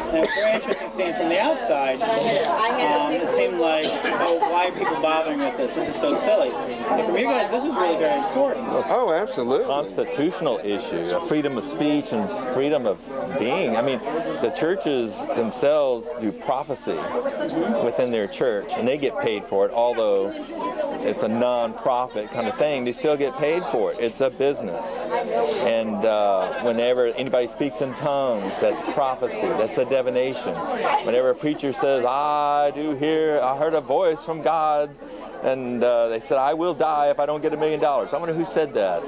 And it was very interesting seeing from the outside. It seemed like, oh, why are people bothering with this? This is so silly. But from you guys, this is really very important. Oh, absolutely. Constitutional issue, freedom of speech and freedom of being. I mean, the churches themselves do prophecy within their church, and they get paid for it, although it's a non-profit kind of thing. They still get paid for it. It's a business. And whenever anybody speaks in tongues, that's prophecy. That's a divination. Whenever a preacher says, I heard a voice from God, and they said, I will die if I don't get $1 million. I wonder who said that.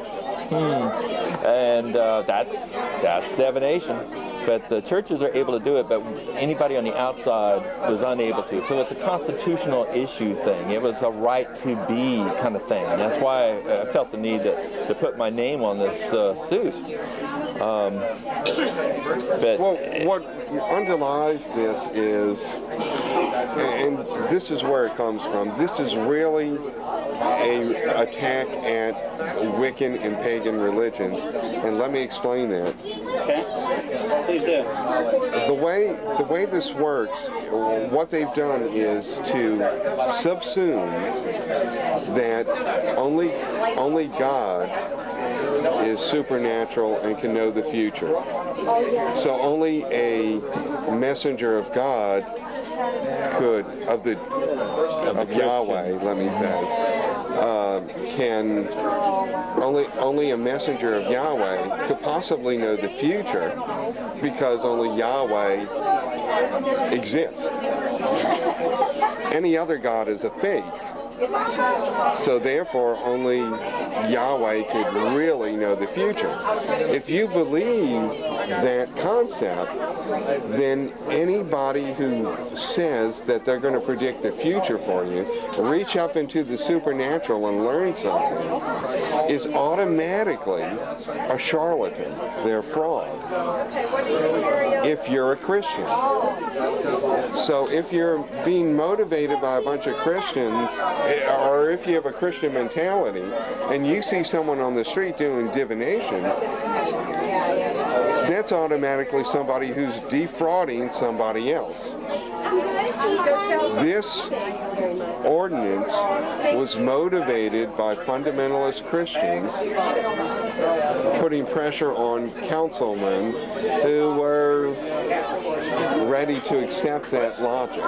And that's divination. But the churches are able to do it, but anybody on the outside was unable to. So it's a constitutional issue thing. It was a right to be kind of thing. And that's why I felt the need to put my name on this suit. Well, what underlies this is, and this is where it comes from, this is really an attack at Wiccan and pagan religions, and let me explain that. Okay, please do. The way this works, what they've done is to subsume that only God is supernatural and can know the future. So only a messenger of God could, of Yahweh, let me say, only a messenger of Yahweh could possibly know the future, because only Yahweh exists. Any other God is a fake. So therefore, only Yahweh could really know the future. If you believe that concept, then anybody who says that they're going to predict the future for you, reach up into the supernatural and learn something, is automatically a charlatan. They're fraud. If you're a Christian. So if you're being motivated by a bunch of Christians, or if you have a Christian mentality and you see someone on the street doing divination, that's automatically somebody who's defrauding somebody else. This ordinance was motivated by fundamentalist Christians putting pressure on councilmen who were ready to accept that logic.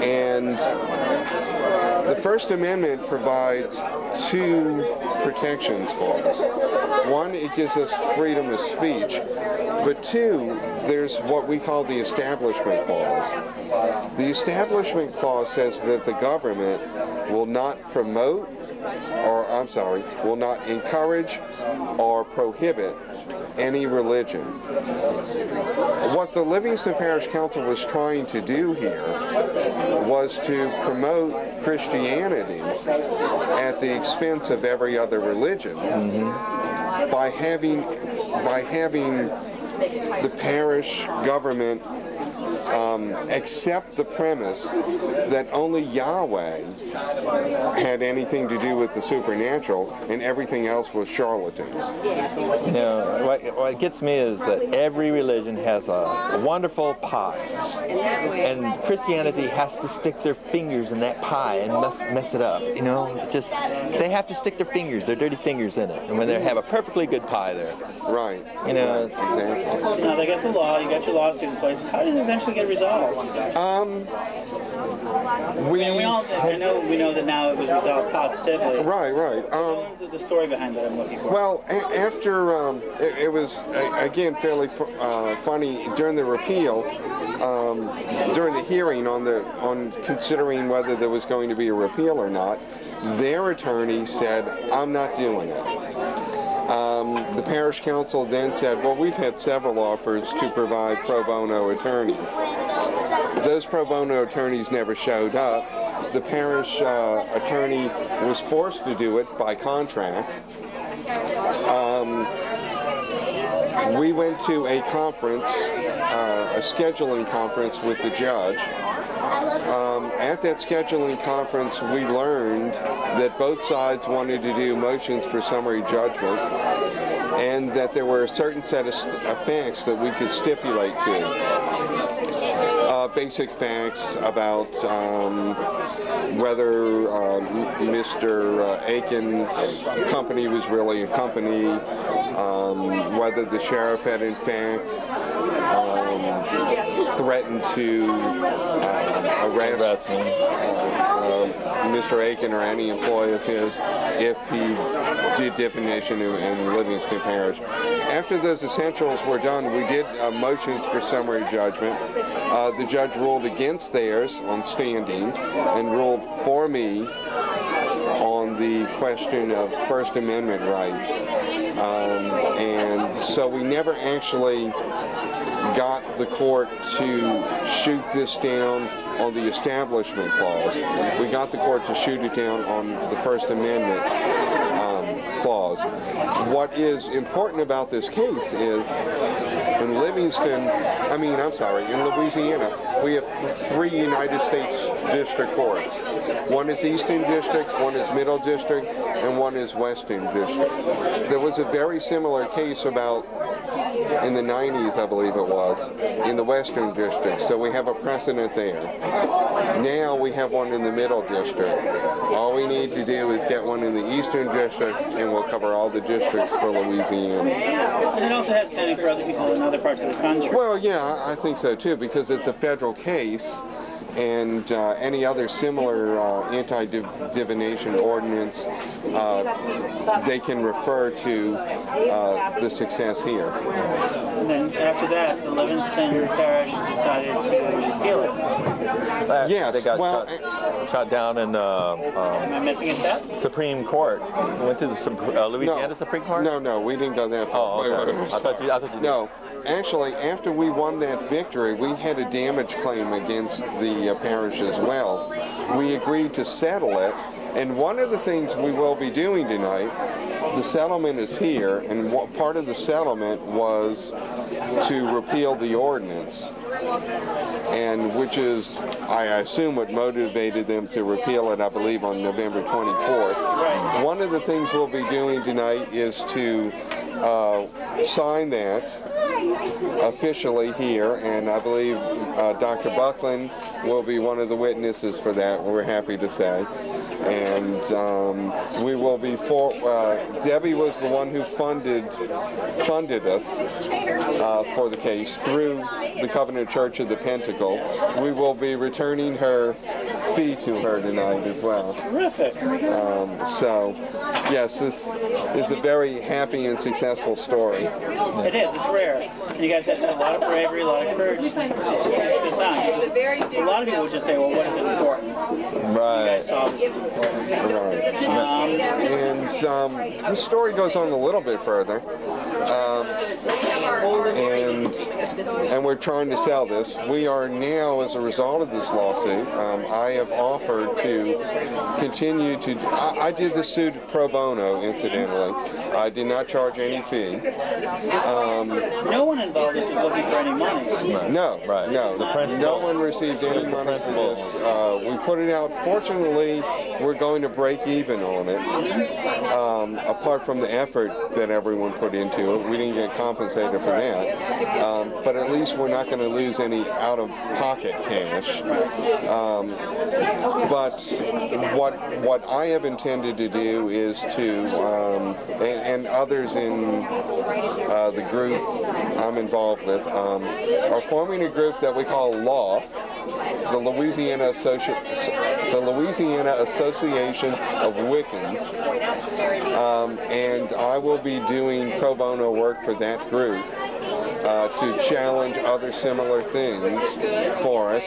And the First Amendment provides two protections for us. One, it gives us freedom of speech, but two, there's what we call the Establishment Clause. The Establishment Clause says that the government will not promote, will not encourage or prohibit any religion. What the Livingston Parish Council was trying to do here was to promote Christianity at the expense of every other religion, by having the parish government accept the premise that only Yahweh had anything to do with the supernatural and everything else was charlatans. You know, what gets me is that every religion has a wonderful pie, and Christianity has to stick their fingers in that pie and mess it up. You know, just they have to stick their dirty fingers in it, and when they have a perfectly good pie there. Right. You know, exactly. Now they got the law. You got your lawsuit in place. How did it eventually get resolved? I know that now it was resolved positively. Right. What was the story behind that I'm looking for? Well, after it was again fairly funny during the repeal, during the hearing on considering whether there was going to be a repeal or not. Their attorney said, "I'm not doing it." The parish council then said, well, we've had several offers to provide pro bono attorneys. Those pro bono attorneys never showed up. The parish attorney was forced to do it by contract. We went to a conference, a scheduling conference with the judge. At that scheduling conference, we learned that both sides wanted to do motions for summary judgment, and that there were a certain set of facts that we could stipulate to. Basic facts about whether Mr. Eakin's company was really a company, whether the sheriff had in fact threatened to arrest Mr. Eakin or any employee of his if he did divination in Livingston Parish. After those essentials were done, we did motions for summary judgment. The judge ruled against theirs on standing and ruled for me on the question of First Amendment rights. And so we never actually got the court to shoot this down on the Establishment Clause. We got the court to shoot it down on the First Amendment clause. What is important about this case is in in Louisiana, we have 3 United States District Courts. One is Eastern District, one is Middle District, and one is Western District. There was a very similar case about in the 90s, I believe it was, in the Western District, so we have a precedent there. Now we have one in the Middle District. All we need to do is get one in the Eastern District, and we'll cover all the districts for Louisiana. And it also has standing for other people in other parts of the country. Well, yeah, I think so too, because it's a federal case, and any other similar anti-divination ordinance, they can refer to the success here. And then after that, the Livingston Parish decided to repeal it. Yes, they got shot down in am I missing a step? Supreme Court. Went to the Louisiana Supreme Court? No, we didn't go that far. Oh, okay. I thought you did. No, actually, after we won that victory, we had a damage claim against the parish as well. We agreed to settle it, and one of the things we will be doing tonight, the settlement is here, and part of the settlement was to repeal the ordinance, and which is, I assume, what motivated them to repeal it, I believe, on November 24th. Right. One of the things we'll be doing tonight is to sign that officially here, and I believe Dr. Buckland will be one of the witnesses for that, we're happy to say. And we will be Debbie was the one who funded us for the case through the Covenant Church of the Pentacle. We will be returning her fee to her tonight as well. Terrific. So, yes, this is a very happy and successful story. It is. It's rare. And you guys have a lot of bravery, a lot of courage to take this on. A lot of people would just say, well, what is it important? Right. You guys saw this is important. Right. And the story goes on a little bit further. And we're trying to sell this. We are now, as a result of this lawsuit, I have offered to continue to, I did the suit pro bono, incidentally. I did not charge any fee. No one involved this was looking for any money. No, Right. no one received any money for this. We put it out. Fortunately, we're going to break even on it. Apart from the effort that everyone put into it, we didn't get compensated for that. But at least we're not going to lose any out-of-pocket cash. But what I have intended to do is to, and others in the group I'm involved with, are forming a group that we call LAW, the Louisiana Association of Wiccans, and I will be doing pro bono work for that group to challenge other similar things for us.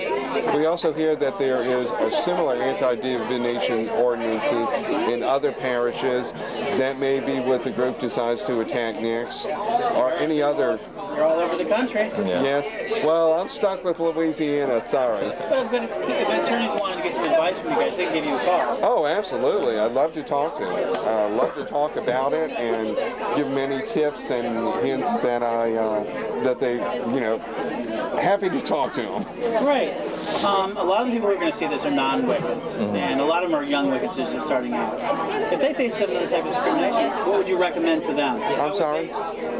We also hear that there is a similar anti-divination ordinances in other parishes. That may be what the group decides to attack next, or any other You're all over the country. Yeah. Yes. Well, I'm stuck with Louisiana. Sorry. But if attorneys wanted to get some advice from you guys, they can give you a call. Oh, absolutely. I'd love to talk to them. Love to talk about it and give them any tips and hints that that they, happy to talk to them. Right. A lot of the people who are going to see this are non-Wiccans, and a lot of them are young Wiccans just starting out. If they face similar type of discrimination, what would you recommend for them? I'm sorry?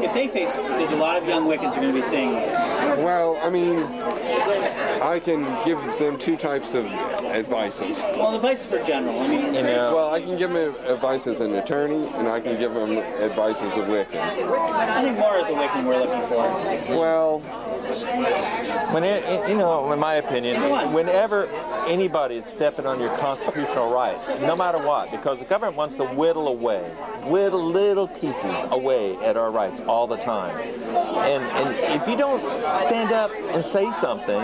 If they face, there's a lot of young Wiccans who are going to be seeing this. Well, I mean, I can give them two types of advices. Well, advice is for general. I mean, Well, I can give them advice as an attorney, and I can give them advice as a Wiccan. I think more as a Wiccan we're looking for. Well, When in my opinion, whenever anybody is stepping on your constitutional rights, no matter what, because the government wants to whittle little pieces away at our rights all the time. And if you don't stand up and say something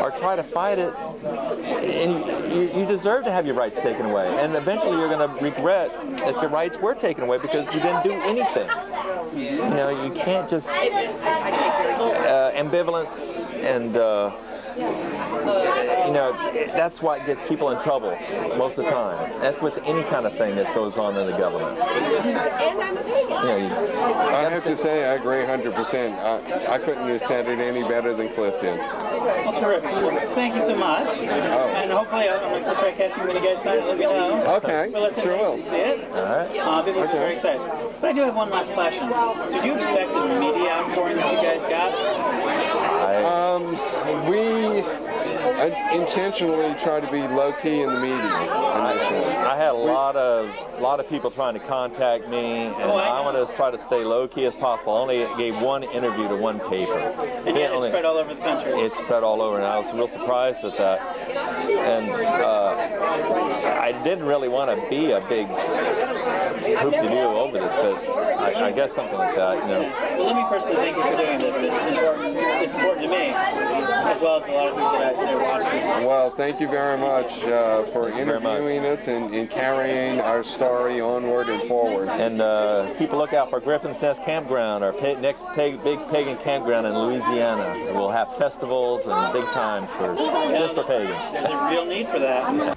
or try to fight it, and you deserve to have your rights taken away. And eventually you're going to regret that your rights were taken away because you didn't do anything. You can't just ambivalence and that's what gets people in trouble most of the time. That's with any kind of thing that goes on in the government. I have to say I agree 100%. I couldn't have said it any better than Cliff did. Well, terrific. Thank you so much. And hopefully I'll try catching when you guys sign it. Let me know. Okay, Sure will. See it. All right. People are very excited. But I do have one last question. Did you expect the media outpouring that you guys got? We intentionally try to be low-key in the media initially. I had a lot of people trying to contact me, and I want to try to stay low-key as possible. I only gave one interview to one paper. And yet it spread all over the country. It spread all over, and I was real surprised at that. And I didn't really want to be a big hoop-de-doo over this, but I guess something like that, Well, let me personally thank you for doing this. This is important. It's important to me, as well as a lot of people that are watching this. Well, thank you very much for interviewing us and carrying our story onward and forward. And keep a lookout for Griffin's Nest Campground, our next big pagan campground in Louisiana. We'll have festivals and big times just for pagans. There's a real need for that.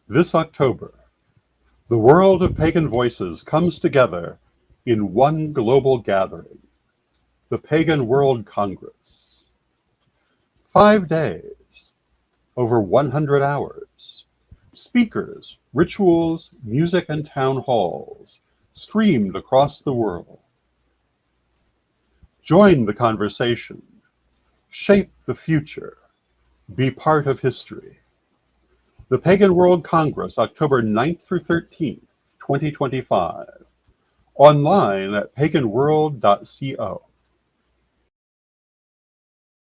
This October, the world of pagan voices comes together in one global gathering, the Pagan World Congress. 5 days, over 100 hours, speakers, rituals, music, and town halls streamed across the world. Join the conversation, shape the future, be part of history. The Pagan World Congress, October 9th through 13th, 2025. Online at paganworld.co.